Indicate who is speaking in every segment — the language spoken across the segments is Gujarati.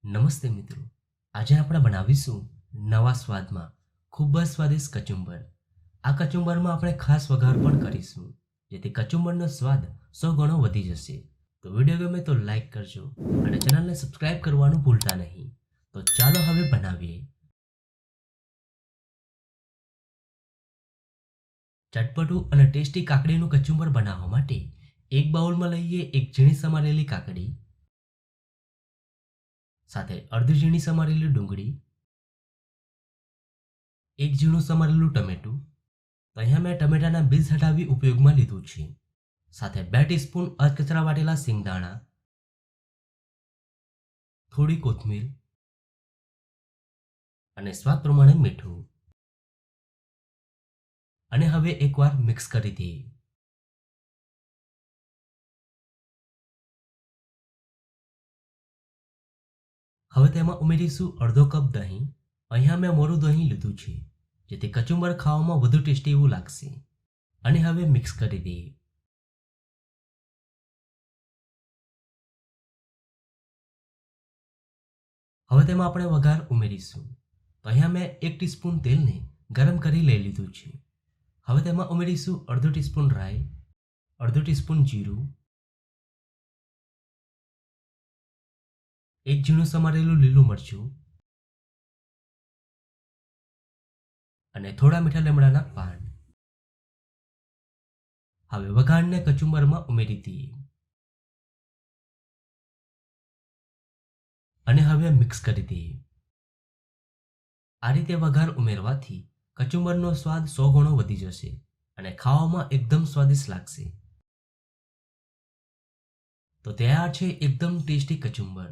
Speaker 1: નમસ્તે મિત્રો, આજે આપણે બનાવીશું નવા સ્વાદમાં ખૂબ જ સ્વાદિષ્ટ કચુંબર. આ કચુંબરમાં આપણે ખાસ વઘાર પણ કરીશું, જેથી કચુંબરનો સ્વાદ 100 ગણો વધી જશે. તો વિડીયો ગમે તો લાઈક કરજો અને ચેનલને સબસ્ક્રાઇબ કરવાનું ભૂલતા નહીં. તો ચાલો હવે બનાવીએ. ચટપટું અને ટેસ્ટી કાકડીનું કચુંબર બનાવવા માટે એક બાઉલમાં લઈએ એક ઝીણી સમારેલી કાકડી, સાથે અડધી ઝીણી સમારેલી ડુંગળી, એક ઝીણું સમારેલું ટમેટું. તો અહીંયા મેં ટમેટાના બીજ હટાવી ઉપયોગમાં લીધું છે. સાથે 2 ટીસ્પૂન અધકચરા વાટેલા સિંગદાણા, થોડી કોથમીર અને સ્વાદ પ્રમાણે મીઠું. અને હવે એકવાર મિક્સ કરી દઈએ. હવે તેમાં ઉમેરીશું અડધો કપ દહીં. અહીંયા મેં મોરું દહીં લીધું છે, જેથી કચુંબર ખાવામાં વધુ ટેસ્ટી એવું લાગશે. અને હવે મિક્સ કરી દઈએ. હવે તેમાં આપણે વઘાર ઉમેરીશું. તો અહીંયા મેં 1 ટીસ્પૂન તેલને ગરમ કરી લઈ લીધું છે. હવે તેમાં ઉમેરીશું અડધો ટીસ્પૂન રાઈ, અડધો ટીસ્પૂન જીરું, એક ઝીણું સમારેલું લીલું મરચું અને થોડા મીઠા લીમડાના પાન. હવે વઘારને કચુંબરમાં ઉમેરી દઈએ અને હવે મિક્સ કરી દઈએ. આ રીતે વઘાર ઉમેરવાથી કચુંબરનો સ્વાદ 100 ગણો વધી જશે અને ખાવામાં એકદમ સ્વાદિષ્ટ લાગશે. તો તૈયાર છે એકદમ ટેસ્ટી કચુંબર.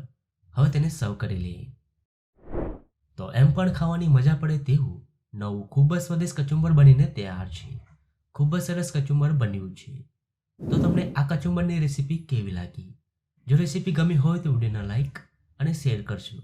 Speaker 1: હવે તેને સર્વ કરી લઈએ. તો એમ પણ ખાવાની મજા પડે તેવું નવું ખૂબ જ સ્વાદિષ્ટ કચુંબર બનીને તૈયાર છે. ખૂબ જ સરસ કચુંબર બન્યું છે. તો તમને આ કચુંબરની રેસીપી કેવી લાગી? જો રેસીપી ગમી હોય તો વિડીયોને લાઈક અને શેર કરજો.